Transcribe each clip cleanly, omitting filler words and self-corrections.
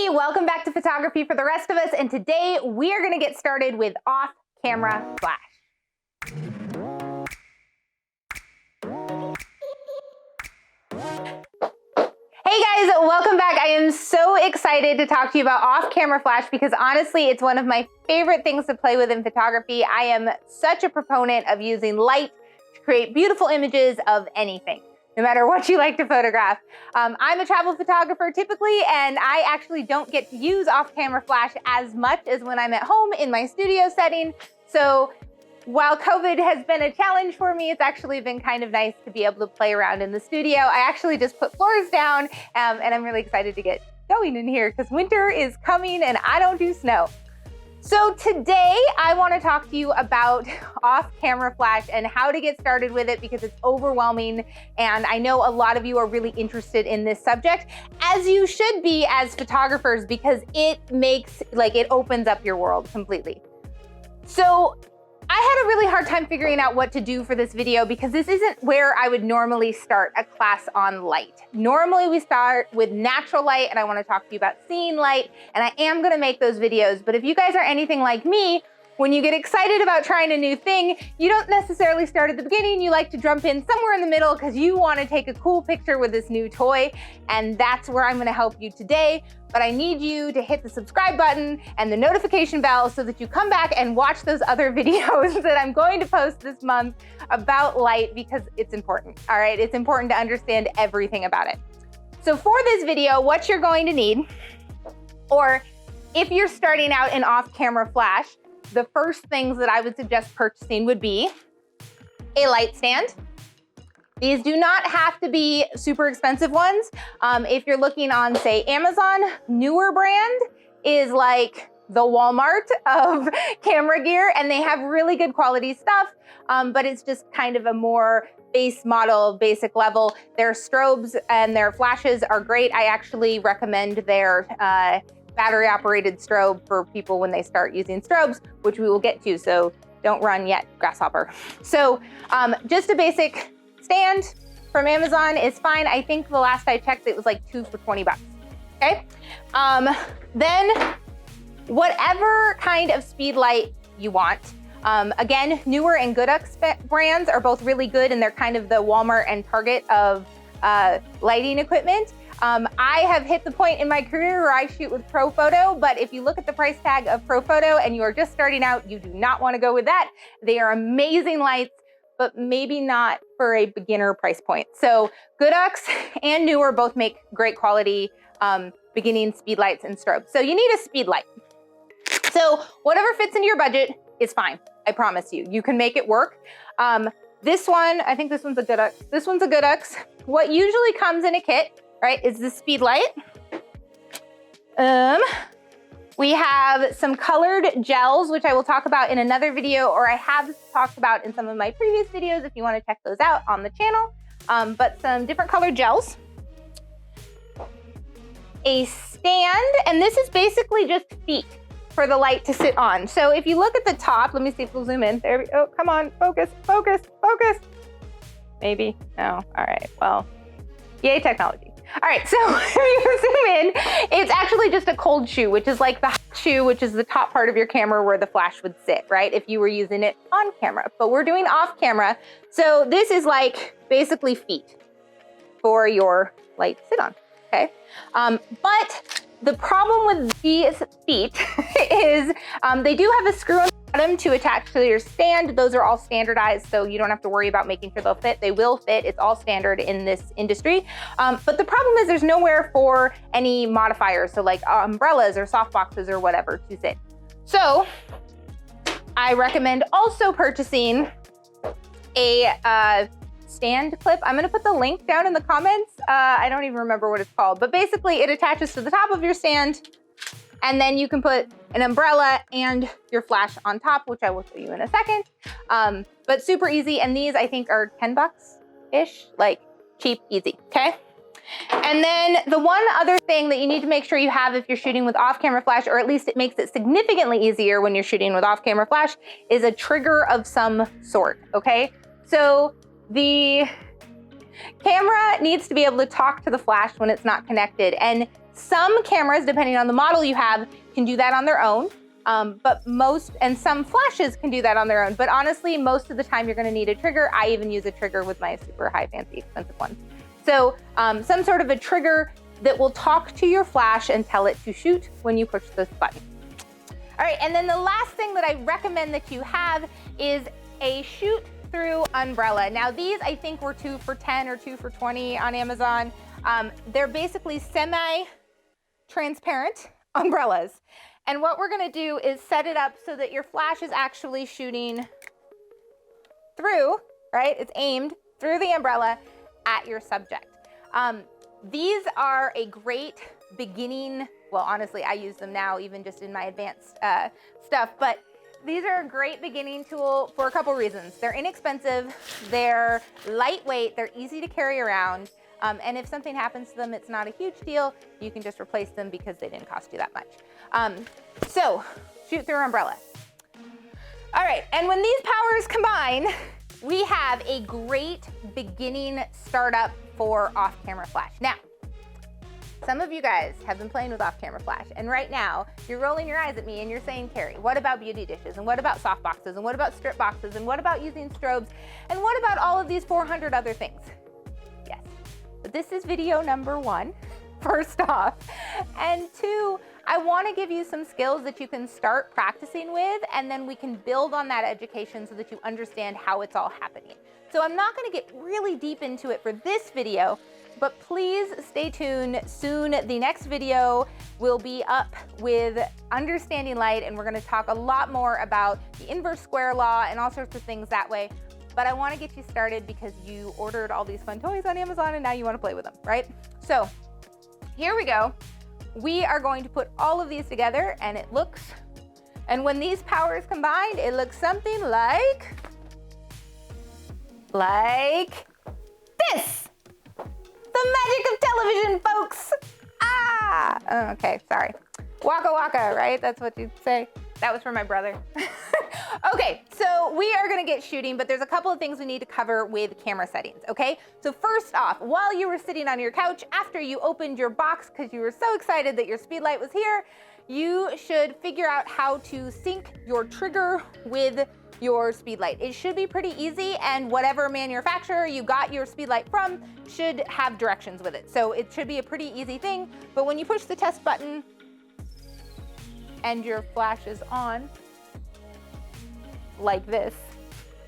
everybody, welcome back to Photography for the Rest of Us, and today we are going to get started with off-camera flash. Hey guys, welcome back. I am so excited to talk to you about off-camera flash because honestly, it's one of my favorite things to play with in photography. I am such a proponent of using light to create beautiful images of anything, no matter what you like to photograph. I'm a travel photographer typically, and I actually don't get to use off-camera flash as much as when I'm at home in my studio setting. So while COVID has been a challenge for me, it's actually been kind of nice to be able to play around in the studio. I actually just put floors down, and I'm really excited to get going in here because winter is coming and I don't do snow. So today I want to talk to you about off-camera flash and how to get started with it because it's overwhelming, and I know a lot of you are really interested in this subject, as you should be as photographers, because it opens up your world completely. So I had a really hard time figuring out what to do for this video because this isn't where I would normally start a class on light. Normally we start with natural light, and I want to talk to you about seeing light, and I am going to make those videos. But if you guys are anything like me, when you get excited about trying a new thing, you don't necessarily start at the beginning. You like to jump in somewhere in the middle because you want to take a cool picture with this new toy, and that's where I'm going to help you today. But I need you to hit the subscribe button and the notification bell so that you come back and watch those other videos that I'm going to post this month about light, because it's important, all right? It's important to understand everything about it. So for this video, what you're going to need, or if you're starting out in off-camera flash, the first things that I would suggest purchasing would be a light stand. These do not have to be super expensive ones. If you're looking on, say, Amazon, Neewer brand is like the Walmart of camera gear, and they have really good quality stuff, but it's just kind of a more base model, basic level. Their strobes and their flashes are great. I actually recommend their battery operated strobe for people when they start using strobes, which we will get to, so don't run yet, grasshopper. So just a basic stand from Amazon is fine. I think the last I checked, it was like 2 for 20 bucks, okay? Then whatever kind of speed light you want. Again, Neewer and Godox brands are both really good, and they're kind of the Walmart and Target of lighting equipment. I have hit the point in my career where I shoot with ProPhoto, but if you look at the price tag of ProPhoto and you are just starting out, you do not want to go with that. They are amazing lights, but maybe not for a beginner price point. So Godox and Neewer both make great quality beginning speed lights and strobes. So you need a speed light. So whatever fits into your budget is fine. I promise you, you can make it work. This one, I think this one's a Godox. This one's a Godox. What usually comes in a kit, right, is the speed light. We have some colored gels, which I will talk about in another video, or I have talked about in some of my previous videos if you want to check those out on the channel. But some different colored gels. A stand, and this is basically just feet for the light to sit on. So if you look at the top, let me see if we'll zoom in. There we go. Oh, come on, focus, focus, focus. Maybe, no, all right, well, yay technology. All right, so if you zoom in, it's actually just a cold shoe, which is like the hot shoe, which is the top part of your camera where the flash would sit, right? If you were using it on camera, but we're doing off camera. So this is like basically feet for your light to sit on, okay? But the problem with these feet is they do have a screw on the bottom to attach to your stand. Those are all standardized, so you don't have to worry about making sure they'll fit. They will fit. It's all standard in this industry. But the problem is there's nowhere for any modifiers, so like umbrellas or soft boxes or whatever to sit. So I recommend also purchasing a stand clip. I'm gonna put the link down in the comments. I don't even remember what it's called, but basically it attaches to the top of your stand, and then you can put an umbrella and your flash on top, which I will show you in a second. But super easy, and these I think are 10 bucks-ish, like cheap, easy, okay? And then the one other thing that you need to make sure you have if you're shooting with off-camera flash, or at least it makes it significantly easier when you're shooting with off-camera flash, is a trigger of some sort, okay? So the camera needs to be able to talk to the flash when it's not connected. And Some cameras, depending on the model you have, can do that on their own. And some flashes can do that on their own. But honestly, most of the time you're gonna need a trigger. I even use a trigger with my super high, fancy, expensive ones. So some sort of a trigger that will talk to your flash and tell it to shoot when you push this button. All right, and then the last thing that I recommend that you have is a shoot through umbrella. Now these I think were 2 for $10 or 2 for $20 on Amazon. They're basically semi-transparent umbrellas. And what we're gonna do is set it up so that your flash is actually shooting through, right? It's aimed through the umbrella at your subject. These are a great beginning, well, honestly, I use them now, even just in my advanced stuff, but these are a great beginning tool for a couple reasons. They're inexpensive, they're lightweight, they're easy to carry around, and if something happens to them, it's not a huge deal. You can just replace them because they didn't cost you that much. So, shoot through umbrella. All right, and when these powers combine, we have a great beginning startup for off-camera flash. Now, some of you guys have been playing with off-camera flash, and right now you're rolling your eyes at me and you're saying, Carrie, what about beauty dishes? And what about soft boxes? And what about strip boxes? And what about using strobes? And what about all of these 400 other things? Yes, but this is video number 1, first off. And 2, I wanna give you some skills that you can start practicing with, and then we can build on that education so that you understand how it's all happening. So I'm not gonna get really deep into it for this video, but please stay tuned. Soon, the next video will be up with understanding light, and we're gonna talk a lot more about the inverse square law and all sorts of things that way. But I wanna get you started because you ordered all these fun toys on Amazon and now you wanna play with them, right? So here we go. We are going to put all of these together, and and when these powers combined, it looks something like this. The magic of television, folks. Okay, sorry. Waka waka, right? That's what you'd say. That was for my brother. Okay, so we are gonna get shooting, but there's a couple of things we need to cover with camera settings, okay? So first off, while you were sitting on your couch, after you opened your box because you were so excited that your speed light was here, you should figure out how to sync your trigger with your speed light. It should be pretty easy, and whatever manufacturer you got your speed light from should have directions with it. So it should be a pretty easy thing, but when you push the test button and your flash is on, like this,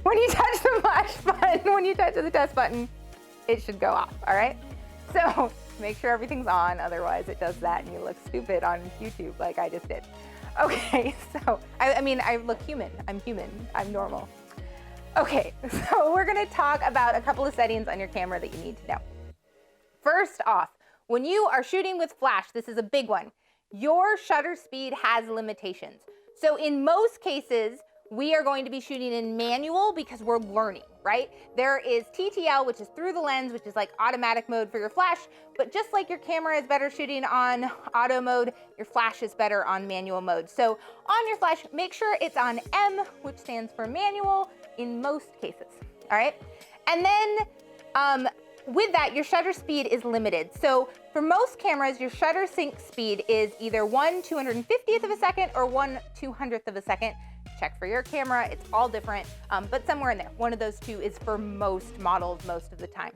when you touch the flash button, when you touch the test button, it should go off, all right? So make sure everything's on, otherwise it does that and you look stupid on YouTube like I just did. Okay, so, I mean, I look human. I'm human. I'm normal. Okay, so we're gonna talk about a couple of settings on your camera that you need to know. First off, when you are shooting with flash, this is a big one, your shutter speed has limitations. So in most cases, we are going to be shooting in manual because we're learning, right? There is TTL, which is through the lens, which is like automatic mode for your flash, but just like your camera is better shooting on auto mode, your flash is better on manual mode. So on your flash, make sure it's on M, which stands for manual in most cases, all right? And then with that, your shutter speed is limited. So for most cameras, your shutter sync speed is either 1/250th of a second or 1/200th of a second. Check for your camera, it's all different, but somewhere in there. One of those two is for most models most of the time.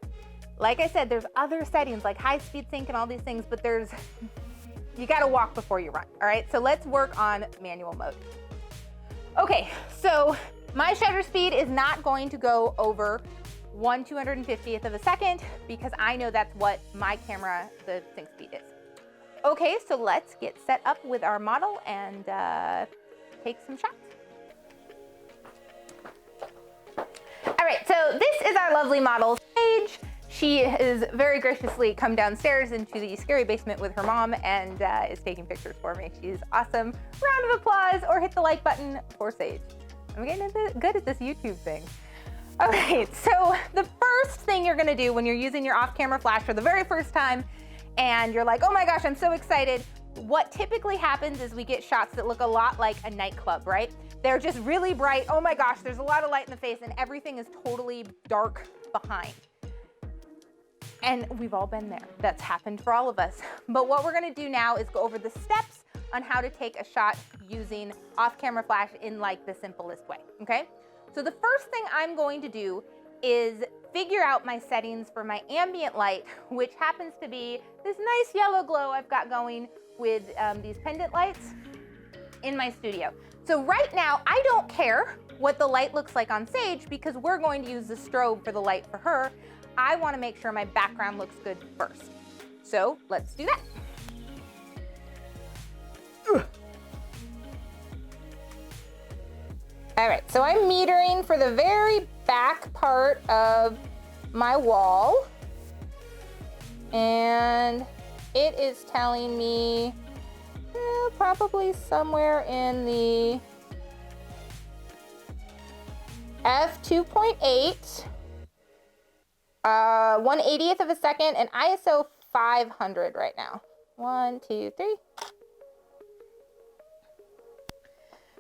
Like I said, there's other settings like high speed sync and all these things, but you gotta walk before you run, all right? So let's work on manual mode. Okay, so my shutter speed is not going to go over 1/250th of a second because I know that's what my camera, the sync speed is. Okay, so let's get set up with our model and take some shots. All right, so this is our lovely model, Sage. She has very graciously come downstairs into the scary basement with her mom and is taking pictures for me. She's awesome. Round of applause or hit the like button for Sage. I'm getting good at this YouTube thing. Okay, so the first thing you're gonna do when you're using your off-camera flash for the very first time and you're like, oh my gosh, I'm so excited. What typically happens is we get shots that look a lot like a nightclub, right? They're just really bright. Oh my gosh, there's a lot of light in the face and everything is totally dark behind. And we've all been there. That's happened for all of us. But what we're gonna do now is go over the steps on how to take a shot using off-camera flash in like the simplest way, okay? So the first thing I'm going to do is figure out my settings for my ambient light, which happens to be this nice yellow glow I've got going with these pendant lights in my studio. So right now, I don't care what the light looks like on Sage because we're going to use the strobe for the light for her. I wanna make sure my background looks good first. So let's do that. All right, so I'm metering for the very back part of my wall. And it is telling me probably somewhere in the f2.8, 1/80th of a second, and ISO 500 right now. 1, 2, 3.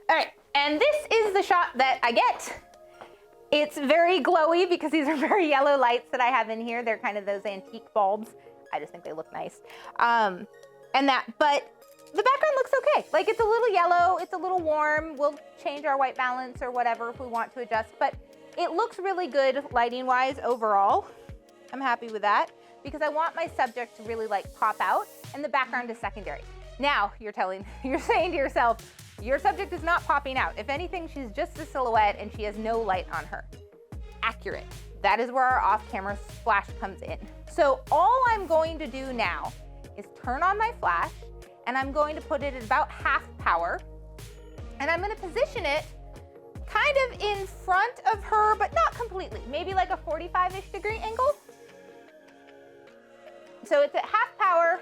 All right, and this is the shot that I get. It's very glowy because these are very yellow lights that I have in here. They're kind of those antique bulbs. I just think they look nice. But the background looks okay. Like it's a little yellow, it's a little warm. We'll change our white balance or whatever if we want to adjust, but it looks really good lighting wise overall. I'm happy with that because I want my subject to really like pop out and the background is secondary. Now you're saying to yourself, your subject is not popping out. If anything, she's just a silhouette and she has no light on her. Accurate. That is where our off-camera flash comes in. So all I'm going to do now is turn on my flash and I'm going to put it at about half power. And I'm gonna position it kind of in front of her, but not completely. Maybe like a 45-ish degree angle. So it's at half power,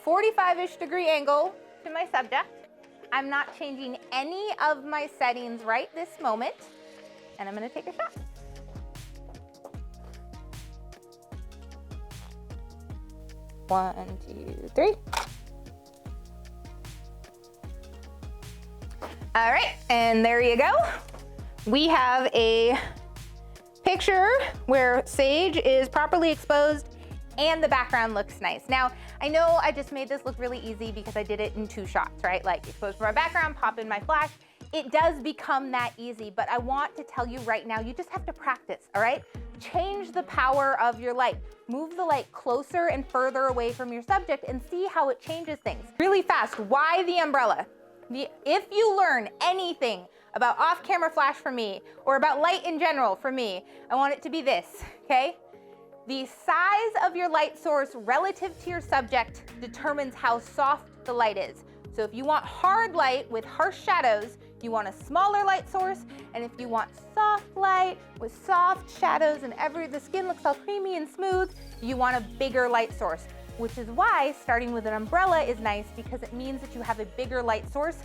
45-ish degree angle to my subject. I'm not changing any of my settings right this moment. And I'm gonna take a shot. One, two, three. All right, and there you go. We have a picture where Sage is properly exposed and the background looks nice. Now, I know I just made this look really easy because I did it in 2 shots, right? Like expose for my background, pop in my flash. It does become that easy, but I want to tell you right now, you just have to practice, all right? Change the power of your light. Move the light closer and further away from your subject and see how it changes things. Really fast, why the umbrella? If you learn anything about off-camera flash from me or about light in general from me, I want it to be this, okay? The size of your light source relative to your subject determines how soft the light is. So if you want hard light with harsh shadows, you want a smaller light source. And if you want soft light with soft shadows and the skin looks all creamy and smooth, you want a bigger light source. Which is why starting with an umbrella is nice because it means that you have a bigger light source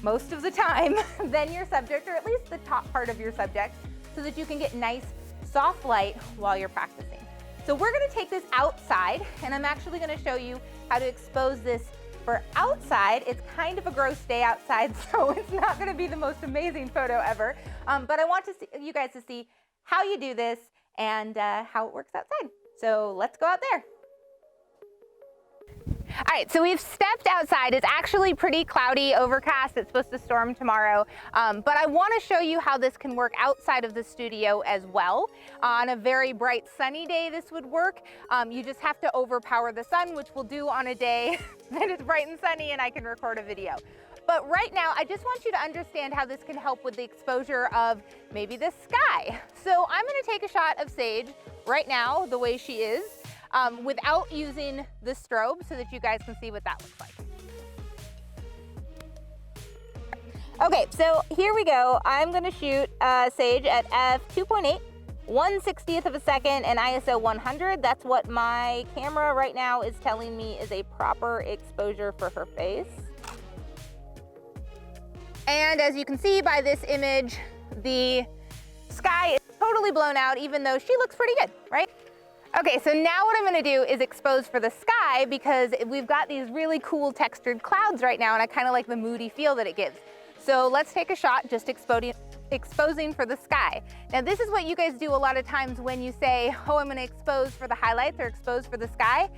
most of the time than your subject, or at least the top part of your subject, so that you can get nice soft light while you're practicing. So we're gonna take this outside and I'm actually gonna show you how to expose this for outside. It's kind of a gross day outside, so it's not gonna be the most amazing photo ever, but I want you guys to see how you do this and how it works outside. So let's go out there. All right, so we've stepped outside. It's actually pretty cloudy, overcast. It's supposed to storm tomorrow. But I want to show you how this can work outside of the studio as well. On a very bright sunny day, this would work. You just have to overpower the sun, which we'll do on a day that is bright and sunny and I can record a video. But right now, I just want you to understand how this can help with the exposure of maybe the sky. So I'm gonna take a shot of Sage right now, the way she is, without using the strobe so that you guys can see what that looks like. Okay, so here we go. I'm gonna shoot Sage at f2.8, 1/60th of a second, and ISO 100. That's what my camera right now is telling me is a proper exposure for her face. And as you can see by this image, the sky is totally blown out, even though she looks pretty good, right? Okay, so now what I'm gonna do is expose for the sky because we've got these really cool textured clouds right now and I kind of like the moody feel that it gives. So let's take a shot just exposing exposing for the sky. Now this is what you guys do a lot of times when you say, oh, I'm gonna expose for the highlights or expose for the sky.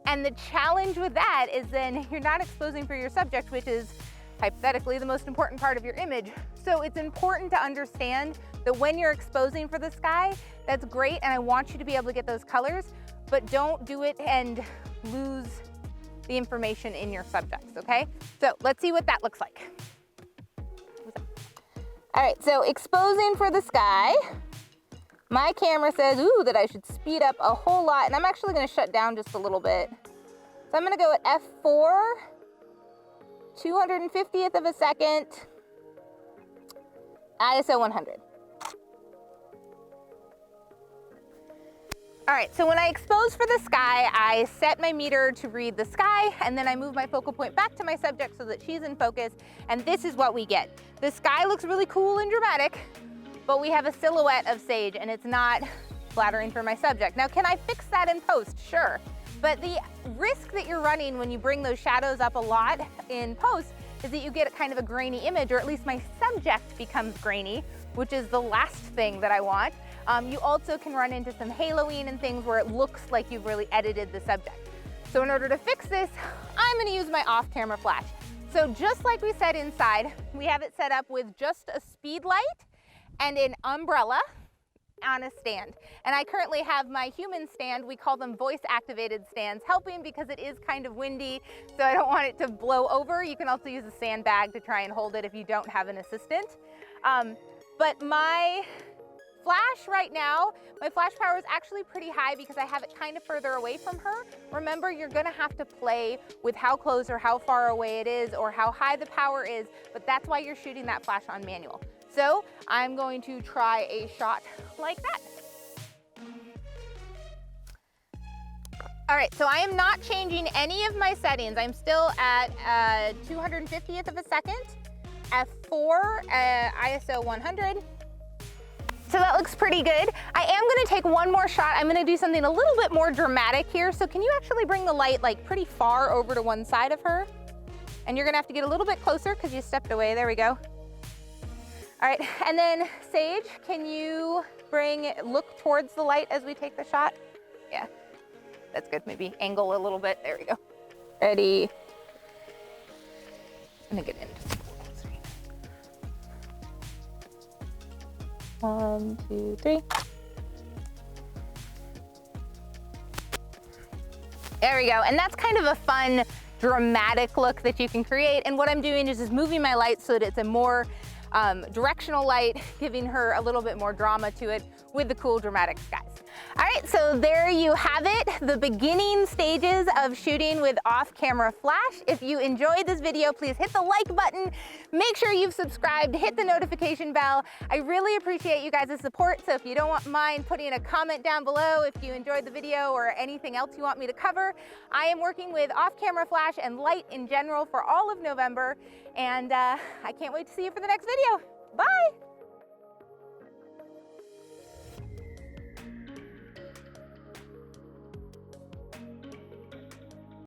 And the challenge with that is then you're not exposing for your subject, which is hypothetically the most important part of your image. So it's important to understand that when you're exposing for the sky, that's great, and I want you to be able to get those colors, but don't do it and lose the information in your subjects, okay? So let's see what that looks like. All right, so exposing for the sky. My camera says, ooh, that I should speed up a whole lot, and I'm actually gonna shut down just a little bit. So I'm gonna go at f4, 250th of a second, ISO 100. All right, so when I expose for the sky, I set my meter to read the sky, and then I move my focal point back to my subject so that she's in focus, and this is what we get. The sky looks really cool and dramatic, but we have a silhouette of Sage, and it's not flattering for my subject. Now, can I fix that in post? Sure. But the risk that you're running when you bring those shadows up a lot in post is that you get kind of a grainy image, or at least my subject becomes grainy, which is the last thing that I want. You also can run into some haloing and things where it looks like you've really edited the subject. So in order to fix this, I'm gonna use my off-camera flash. So just like we said inside, we have it set up with just a speed light and an umbrella on a stand. And I currently have my human stand, we call them voice activated stands, helping because it is kind of windy, so I don't want it to blow over. You can also use a sandbag to try and hold it if you don't have an assistant. But my flash right now, my flash power is actually pretty high because I have it kind of further away from her. Remember, you're gonna have to play with how close or how far away it is or how high the power is, but that's why you're shooting that flash on manual. So I'm going to try a shot like that. All right, so I am not changing any of my settings. I'm still at 250th of a second, f4, ISO 100. So that looks pretty good. I am gonna take one more shot. I'm gonna do something a little bit more dramatic here. So can you actually bring the light like pretty far over to one side of her? And you're gonna have to get a little bit closer because you stepped away, there we go. All right, and then Sage, can you look towards the light as we take the shot? Yeah, that's good. Maybe angle a little bit, there we go. Ready? I'm gonna get in. 1, 2, 3. There we go, and that's kind of a fun, dramatic look that you can create. And what I'm doing is just moving my light so that it's a more directional light, giving her a little bit more drama to it with the cool dramatic skies. All right, so there you have it, the beginning stages of shooting with off-camera flash. If you enjoyed this video, please hit the like button, make sure you've subscribed, hit the notification bell. I really appreciate you guys' support, so if you don't mind putting a comment down below if you enjoyed the video or anything else you want me to cover. I am working with off-camera flash and light in general for all of November, and I can't wait to see you for the next video. Bye!